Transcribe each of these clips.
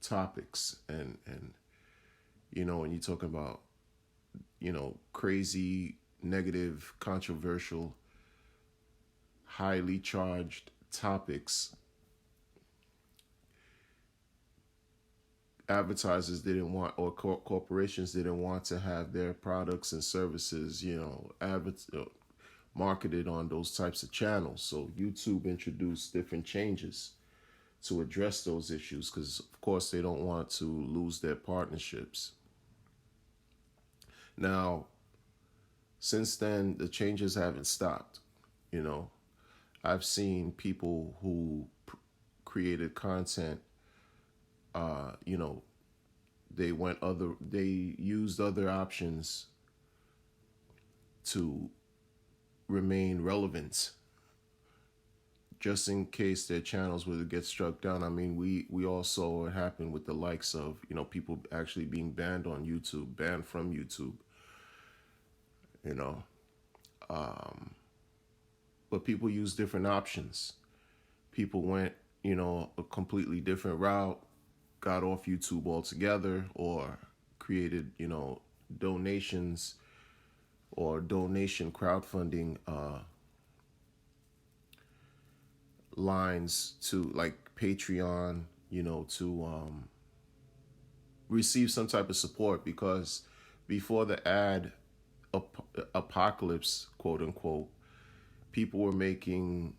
topics, and when you talk about crazy, negative, controversial, highly charged topics, advertisers didn't want, or corporations didn't want to have their products and services, marketed on those types of channels. So YouTube introduced different changes to address those issues because, of course, they don't want to lose their partnerships. Now, since then, the changes haven't stopped. You know, I've seen people who created content. You know, they used other options to remain relevant, just in case their channels were to get struck down. I mean, we all saw what happened with the likes of people actually being banned on YouTube, banned from YouTube. You know, um, but people use different options. People went a completely different route, got off YouTube altogether, or created donations or donation crowdfunding lines to like Patreon, to receive some type of support, because before the ad apocalypse, quote unquote, people were making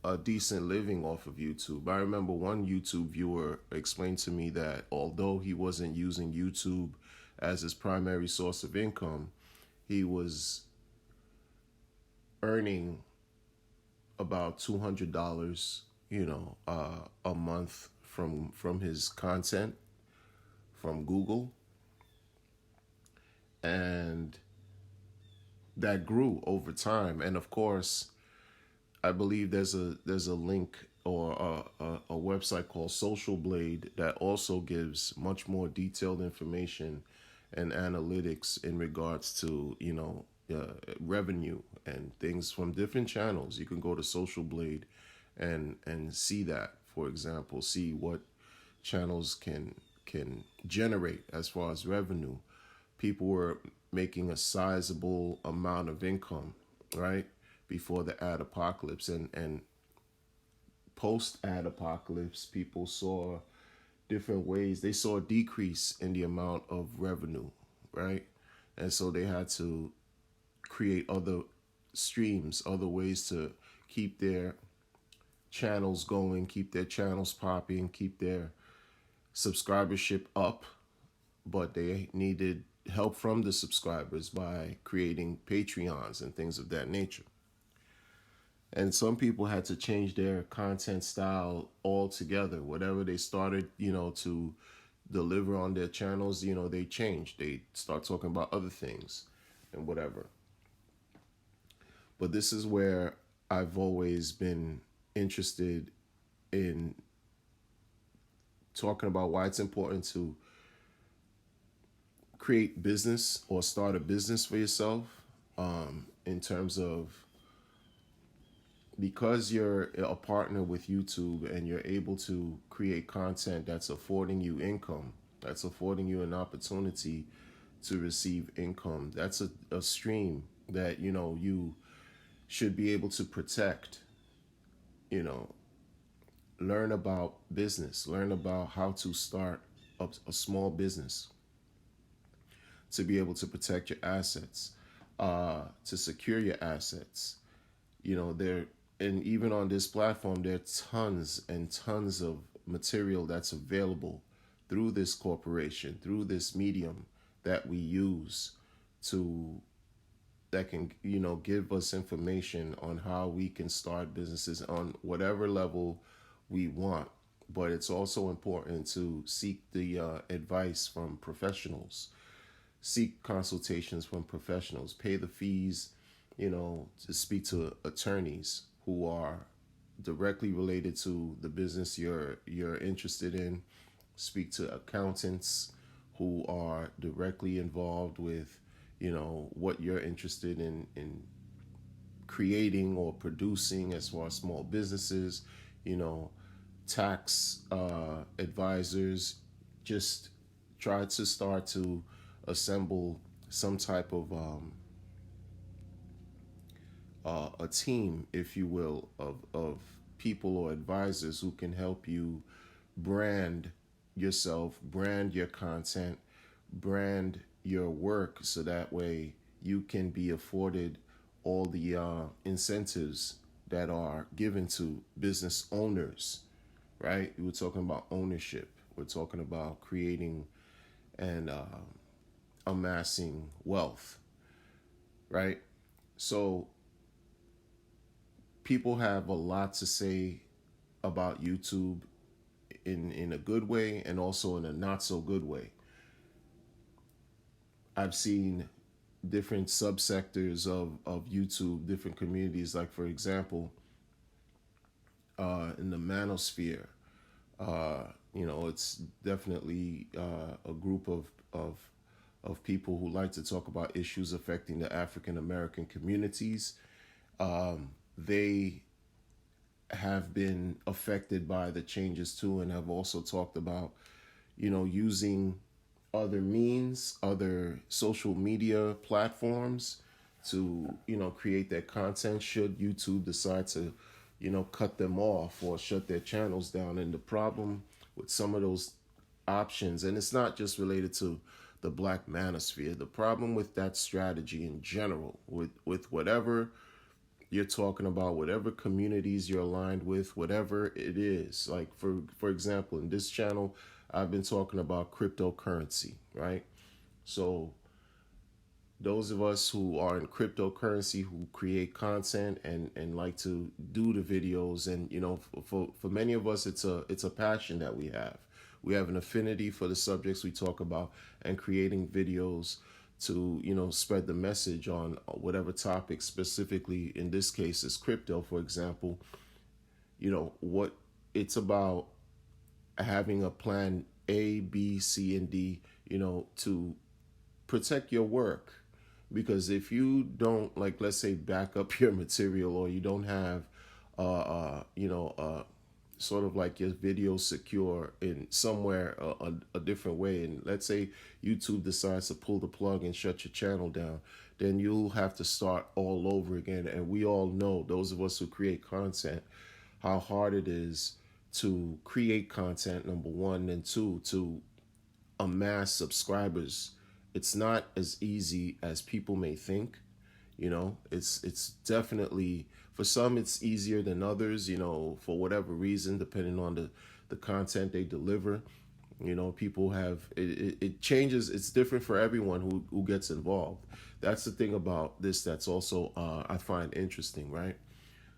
a decent living off of YouTube. I remember one YouTube viewer explained to me that although he wasn't using YouTube as his primary source of income, he was earning about $200, a month from his content from Google, and that grew over time. And of course, I believe there's a link or a website called Social Blade that also gives much more detailed information and analytics in regards to revenue and things from different channels. You can go to Social Blade and see that, for example, see what channels can generate as far as revenue. People were making a sizable amount of income, right, before the ad apocalypse, and post ad apocalypse, people saw different ways. They saw a decrease in the amount of revenue, right? And so they had to create other streams, other ways to keep their channels going, keep their channels popping, keep their subscribership up. But they needed help from the subscribers by creating Patreons and things of that nature. And some people had to change their content style altogether. Whatever they started, to deliver on their channels, they changed. They start talking about other things and whatever. But this is where I've always been interested in talking about why it's important to create business or start a business for yourself, in terms of, because you're a partner with YouTube and you're able to create content that's affording you income, that's affording you an opportunity to receive income. That's a stream that you should be able to protect. You know, learn about business, learn about how to start a small business, to be able to protect your assets, to secure your assets. There, and even on this platform, there are tons and tons of material that's available through this corporation, through this medium that we use to that can give us information on how we can start businesses on whatever level we want. But it's also important to seek the advice from professionals, seek consultations from professionals, pay the fees, to speak to attorneys who are directly related to the business you're interested in. Speak to accountants who are directly involved with, what you're interested in creating or producing as far as small businesses, you know, tax advisors, just try to start to assemble some type of a team, if you will, of people or advisors who can help you brand yourself, brand your content, brand your work, so that way you can be afforded all the incentives that are given to business owners, right? We're talking about ownership. We're talking about creating and amassing wealth, right? So people have a lot to say about YouTube in a good way and also in a not so good way. I've seen different subsectors of YouTube, different communities. Like, for example, in the manosphere, it's definitely a group of people who like to talk about issues affecting the African American communities. They have been affected by the changes too, and have also talked about, using other means, other social media platforms to, create their content should YouTube decide to, cut them off or shut their channels down. And the problem with some of those options, and it's not just related to the Black manosphere, the problem with that strategy in general, with whatever you're talking about, whatever communities you're aligned with, whatever it is. Like, for example, in this channel, I've been talking about cryptocurrency, right? So those of us who are in cryptocurrency, who create content and like to do the videos, and for many of us, it's a passion that we have. We have an affinity for the subjects we talk about, and creating videos to spread the message on whatever topic. Specifically in this case is crypto, for example. What it's about, having a plan A, B, C, and D, to protect your work. Because if you don't, like, let's say, back up your material, or you don't have sort of like your video secure in somewhere, a different way, and let's say YouTube decides to pull the plug and shut your channel down, then you'll have to start all over again. And we all know, those of us who create content, how hard it is to create content, number one, and two, to amass subscribers. It's not as easy as people may think. It's definitely, for some it's easier than others, for whatever reason, depending on the content they deliver. People have it changes. It's different for everyone who gets involved. That's the thing about this that's also I find interesting, right?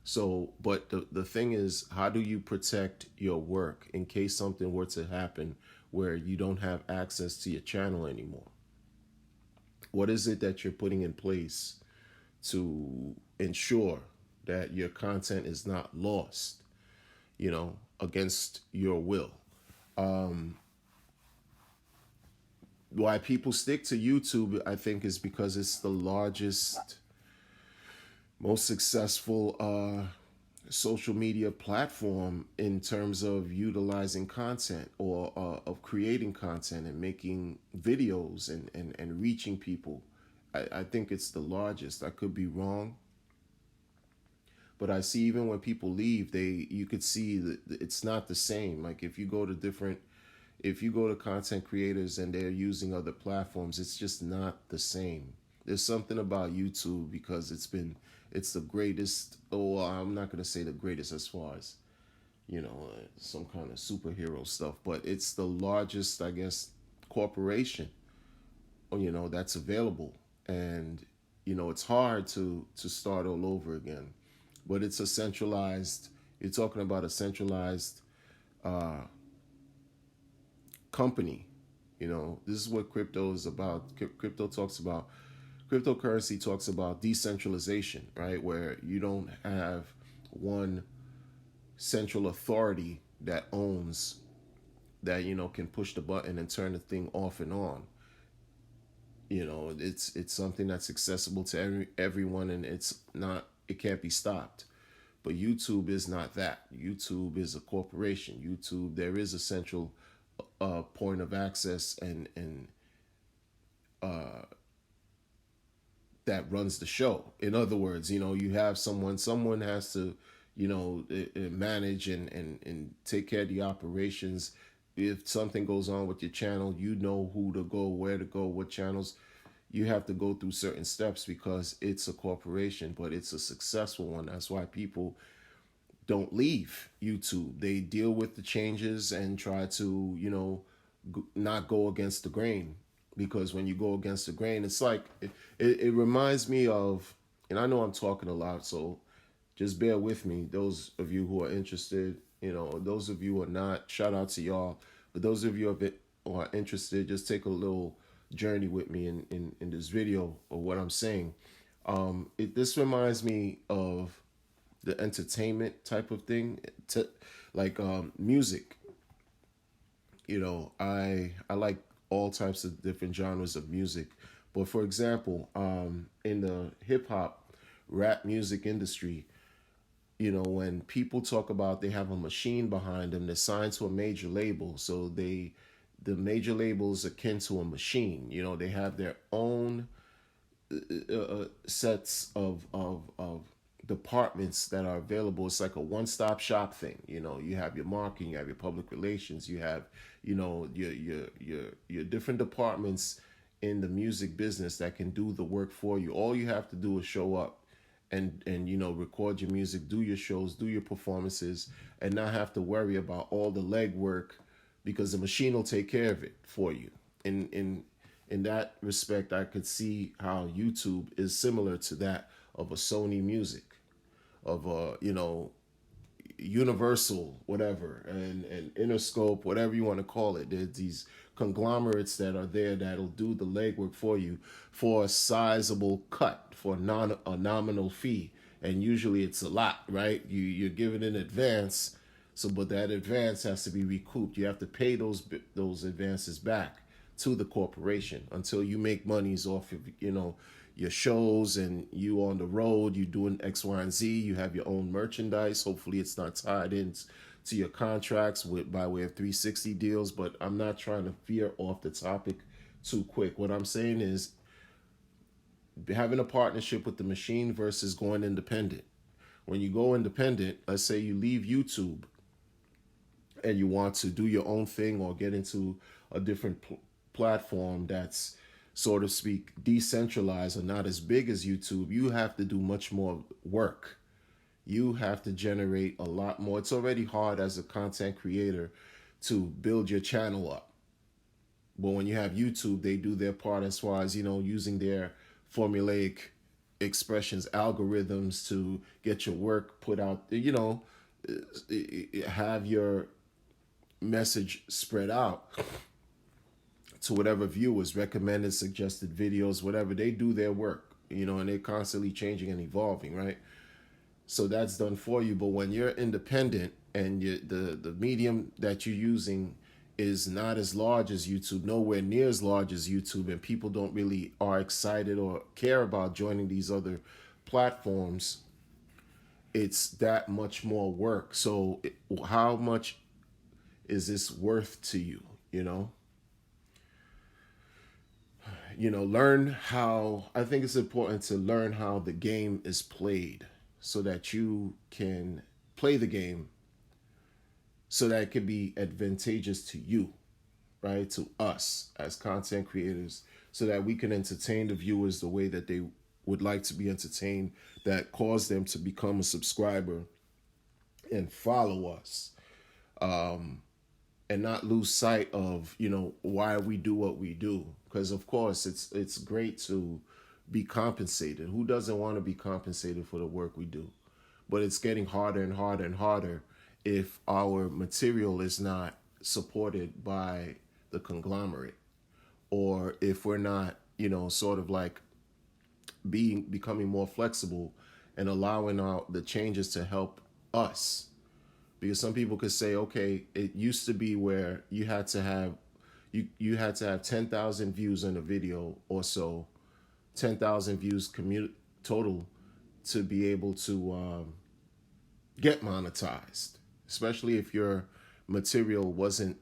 So, but the thing is, how do you protect your work in case something were to happen where you don't have access to your channel anymore? What is it that you're putting in place to ensure that your content is not lost, against your will? Why people stick to YouTube, I think, is because it's the largest, most successful social media platform in terms of utilizing content, or of creating content and making videos and reaching people. I think it's the largest. I could be wrong, but I see even when people leave, you could see that it's not the same. Like, if you go to content creators and they're using other platforms, it's just not the same. There's something about YouTube, because it's the greatest. Oh, I'm not gonna say the greatest as far as some kind of superhero stuff, but it's the largest, I guess, corporation, that's available. And it's hard to start all over again. But it's a centralized. You're talking about a centralized uh, company. This is what crypto is about. Cryptocurrency talks about decentralization, right? Where you don't have one central authority that owns, that can push the button and turn the thing off and on. It's something that's accessible to everyone, and it can't be stopped. But YouTube is not that. YouTube is a corporation. YouTube, there is a central point of access and that runs the show. In other words, you have someone has to, manage and take care of the operations. If something goes on with your channel, you know who to go, where to go, what channels. You have to go through certain steps because it's a corporation, but it's a successful one. That's why people don't leave YouTube. They deal with the changes and try to, not go against the grain. Because when you go against the grain, it's like it reminds me of, and I know I'm talking a lot, so just bear with me. Those of you who are interested, those of you who are not, shout out to y'all. But those of you who are interested, just take a little journey with me in this video of what I'm saying. This reminds me of the entertainment type of thing, like music. I like all types of different genres of music, but for example, in the hip hop, rap music industry, when people talk about they have a machine behind them, they're signed to a major label, so the major labels akin to a machine. They have their own sets of departments that are available. It's like a one-stop shop thing. You have your marketing, you have your public relations, you have your different departments in the music business that can do the work for you. All you have to do is show up and record your music, do your shows, do your performances, and not have to worry about all the legwork, because the machine will take care of it for you. In that respect, I could see how YouTube is similar to that of a Sony Music, of a Universal, whatever, and Interscope, whatever you want to call it. There's these conglomerates that are there that'll do the legwork for you for a sizable cut, for a nominal fee, and usually it's a lot, right? You're given in advance, so but that advance has to be recouped. You have to pay those advances back to the corporation until you make monies off of your shows, and you on the road, you doing X, Y, and Z. You have your own merchandise. Hopefully, it's not tied in to your contracts by way of 360 deals. But I'm not trying to veer off the topic too quick. What I'm saying is having a partnership with the machine versus going independent. When you go independent, let's say you leave YouTube and you want to do your own thing or get into a different platform that's, so to speak, decentralized or not as big as YouTube, you have to do much more work. You have to generate a lot more. It's already hard as a content creator to build your channel up. But when you have YouTube, they do their part as far as, using their formulaic expressions, algorithms to get your work put out, have your message spread out to whatever viewers, recommended, suggested videos, whatever. They do their work, and they're constantly changing and evolving, right? So that's done for you. But when you're independent and the medium that you're using is not as large as YouTube, nowhere near as large as YouTube, and people don't really are excited or care about joining these other platforms, it's that much more work. So how much is this worth to you? Learn how. I think it's important to learn how the game is played so that you can play the game so that it can be advantageous to you, right? To us as content creators, so that we can entertain the viewers the way that they would like to be entertained, that cause them to become a subscriber and follow us, and not lose sight of, why we do what we do. Because of course it's great to be compensated. Who doesn't want to be compensated for the work we do? But it's getting harder and harder and harder if our material is not supported by the conglomerate, or if we're not, sort of like becoming more flexible and allowing the changes to help us. Because some people could say, okay, it used to be where you had to have 10,000 views on a video or so, 10,000 views total to be able to get monetized, especially if your material wasn't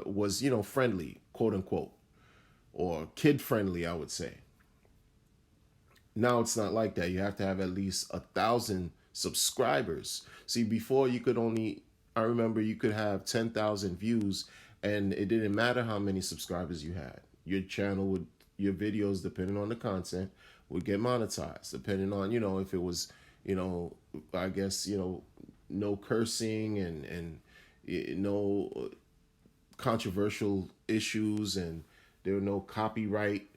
was, you know, friendly, quote unquote, or kid friendly, I would say. Now it's not like that. You have to have at least 1,000 subscribers. See, before you could only, I remember you could have 10,000 views, and it didn't matter how many subscribers you had. Your channel would, your videos, depending on the content, would get monetized, depending on, you know, if it was, you know, I guess, you know, no cursing and no controversial issues, and there were no copyright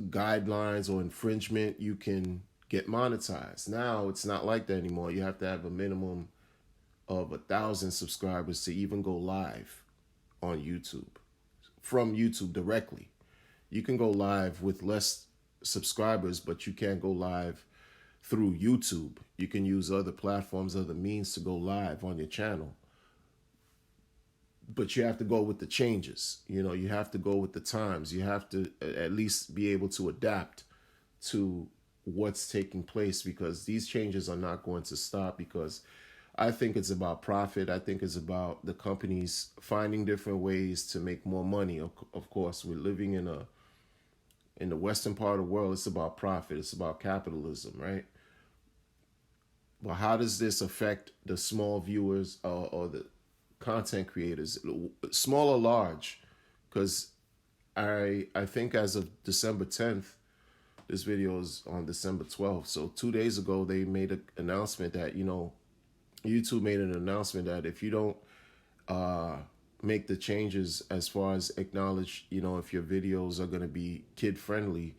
guidelines or infringement, you can get monetized. Now it's not like that anymore. You have to have a minimum of 1,000 subscribers to even go live on YouTube, from YouTube directly. You can go live with less subscribers, but you can't go live through YouTube. You can use other platforms, other means to go live on your channel, but you have to go with the changes. You know, you have to go with the times. You have to at least be able to adapt to what's taking place, because these changes are not going to stop. Because I think it's about profit. I think it's about the companies finding different ways to make more money. Of course, we're living in the western part of the world. It's about profit. It's about capitalism, right? But how does this affect the small viewers, or the content creators, small or large? Because I think as of December 10th, this video is on December 12th. So 2 days ago, they made an announcement that, you know, YouTube made an announcement that if you don't make the changes as far as acknowledge, you know, if your videos are going to be kid friendly,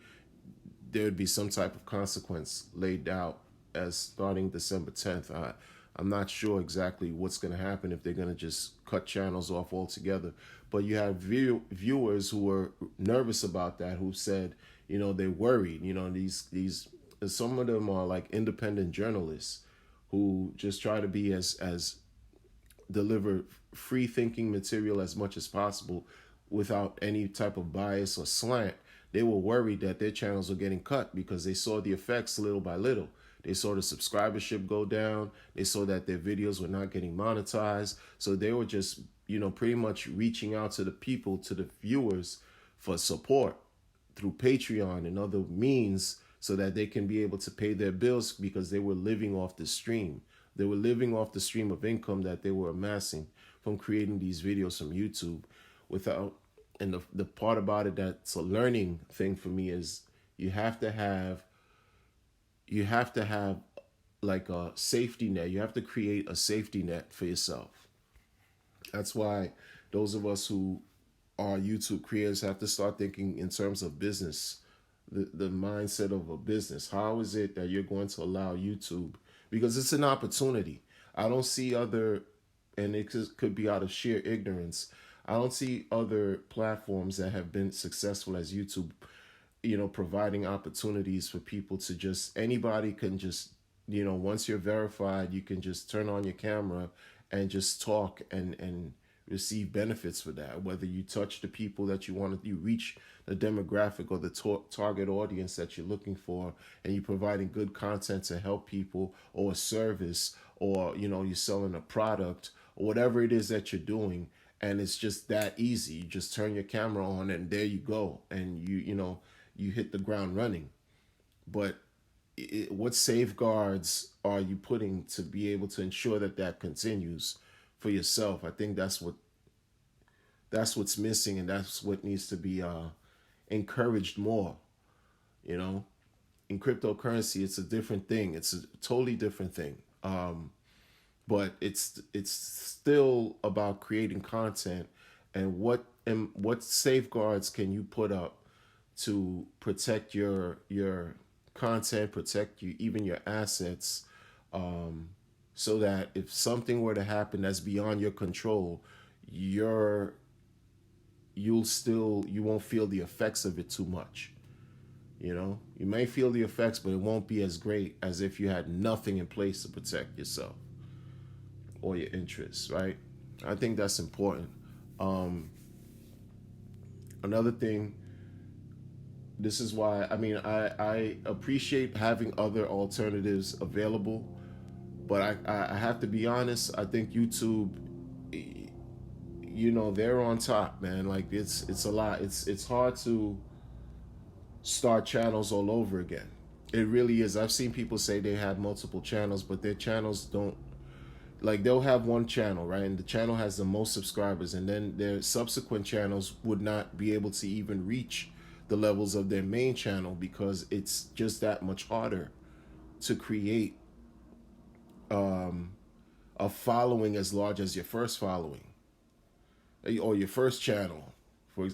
there would be some type of consequence laid out as starting December 10th. I'm not sure exactly what's going to happen, if they're going to just cut channels off altogether. But you have viewers who were nervous about that, who said, you know, they're worried. You know, these some of them are like independent journalists who just try to be as deliver free thinking material as much as possible without any type of bias or slant. They were worried that their channels were getting cut because they saw the effects little by little. They saw the subscribership go down. They saw that their videos were not getting monetized. So they were just, you know, pretty much reaching out to the people, to the viewers, for support through Patreon and other means, so that they can be able to pay their bills, because they were living off the stream. They were living off the stream of income that they were amassing from creating these videos from YouTube without. And the part about it that's a learning thing for me is you have to have like a safety net. You have to create a safety net for yourself. That's why those of us who are YouTube creators have to start thinking in terms of business, the mindset of a business. How is it that you're going to allow YouTube? Because it's an opportunity. I don't see other, and it could be out of sheer ignorance, I don't see other platforms that have been successful as YouTube, you know, providing opportunities for people to just, anybody can just, you know, once you're verified, you can just turn on your camera and just talk and receive benefits for that. Whether you touch the people that you want to, you reach the demographic or the target audience that you're looking for, and you're providing good content to help people, or a service, or, you know, you're selling a product, or whatever it is that you're doing. And it's just that easy. You just turn your camera on and there you go. And you know, you hit the ground running. But what safeguards are you putting to be able to ensure that that continues for yourself? I think that's what's missing, and that's what needs to be encouraged more. You know, in cryptocurrency, it's a different thing. It's a totally different thing. But it's still about creating content, and what safeguards can you put up to protect your content, protect you, even your assets, so that if something were to happen that's beyond your control, you won't feel the effects of it too much. You know, you may feel the effects, but it won't be as great as if you had nothing in place to protect yourself or your interests, right? I think that's important. Um, Another thing, this is why, I mean, I appreciate having other alternatives available, but I have to be honest. I think YouTube, they're on top, man. Like it's a lot. It's hard to start channels all over again. It really is. I've seen people say they had multiple channels, but their channels don't, like, they'll have one channel, right? And the channel has the most subscribers, and then their subsequent channels would not be able to even reach the levels of their main channel because it's just that much harder to create um, a following as large as your first following or your first channel.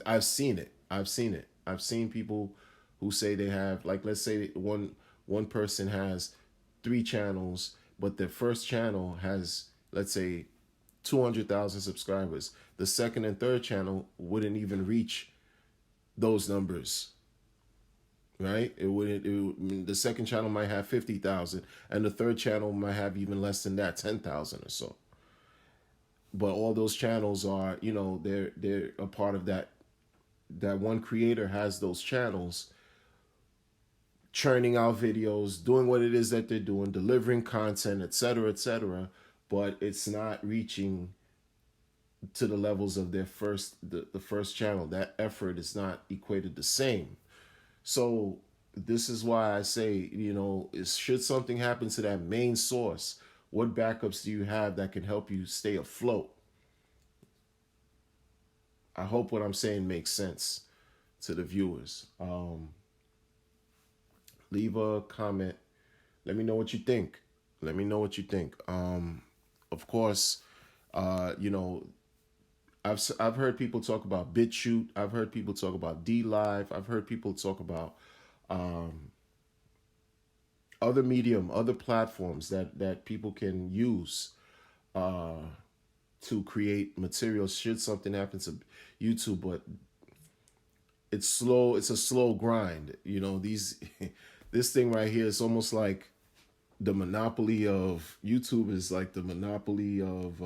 I've seen it. I've seen people who say they have, like, let's say one person has 3 channels, but their first channel has, let's say, 200,000 subscribers. The second and third channel wouldn't even reach those numbers, right? It wouldn't. The second channel might have 50,000, and the third channel might have even less than that, 10,000 or so. But all those channels are, they're a part of that. That one creator has those channels, churning out videos, doing what it is that they're doing, delivering content, etc., etc. But it's not reaching to the levels of their the first channel. That effort is not equated the same. So this is why I say, should something happen to that main source, what backups do you have that can help you stay afloat? I hope what I'm saying makes sense to the viewers. Leave a comment. Let me know what you think. Let me know what you think. Of course, I've heard people talk about BitChute. I've heard people talk about DLive. I've heard people talk about other platforms that people can use to create materials should something happen to YouTube. But it's slow. It's a slow grind. This thing right here is almost like the monopoly of YouTube is like the monopoly of.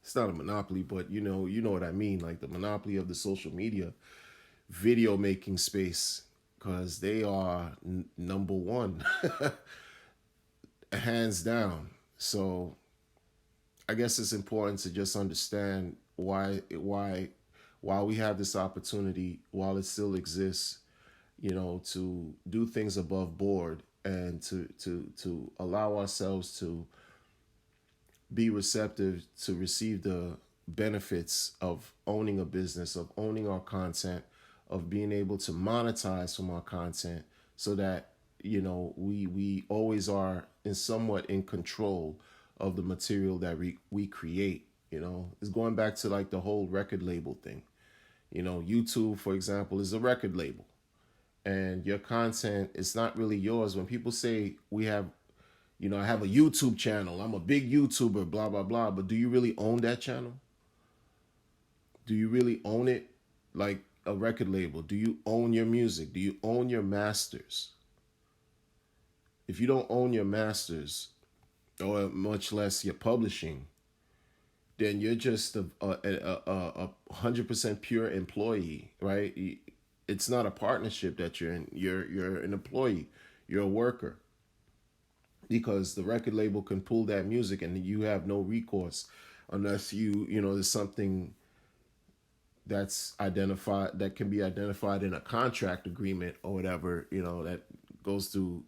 It's not a monopoly, but you know what I mean, like the monopoly of the social media video making space, because they are number one, hands down. So I guess it's important to just understand why we have this opportunity while it still exists, to do things above board and to allow ourselves to be receptive to receive the benefits of owning a business, of owning our content, of being able to monetize from our content, so that we always are somewhat in control of the material that we create. It's going back to like the whole record label thing. YouTube, for example, is a record label, and your content is not really yours. When people say I have a YouTube channel, I'm a big YouTuber, blah, blah, blah. But do you really own that channel? Do you really own it like a record label? Do you own your music? Do you own your masters? If you don't own your masters, or much less your publishing, then you're just a 100% pure employee, right? It's not a partnership that you're in. You're an employee. You're a worker. Because the record label can pull that music and you have no recourse unless there's something that's identified, that can be identified in a contract agreement or whatever, that goes through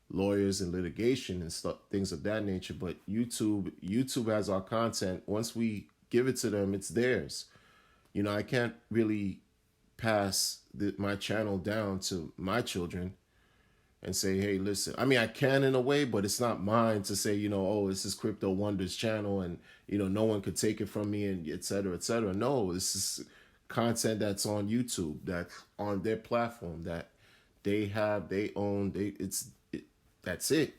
lawyers and litigation and stuff, things of that nature. But YouTube has our content. Once we give it to them, it's theirs. I can't really pass my channel down to my children and say, hey, listen. I mean, I can in a way, but it's not mine to say, oh, this is Crypto Wonders channel and, no one could take it from me and et cetera, et cetera. No, this is content that's on YouTube, that's on their platform, that they own, that's it.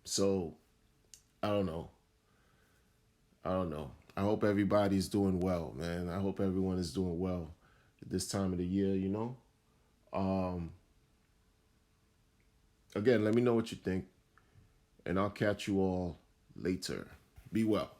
So I don't know. I hope everybody's doing well, man. I hope everyone is doing well at this time of the year, Again, let me know what you think, and I'll catch you all later. Be well.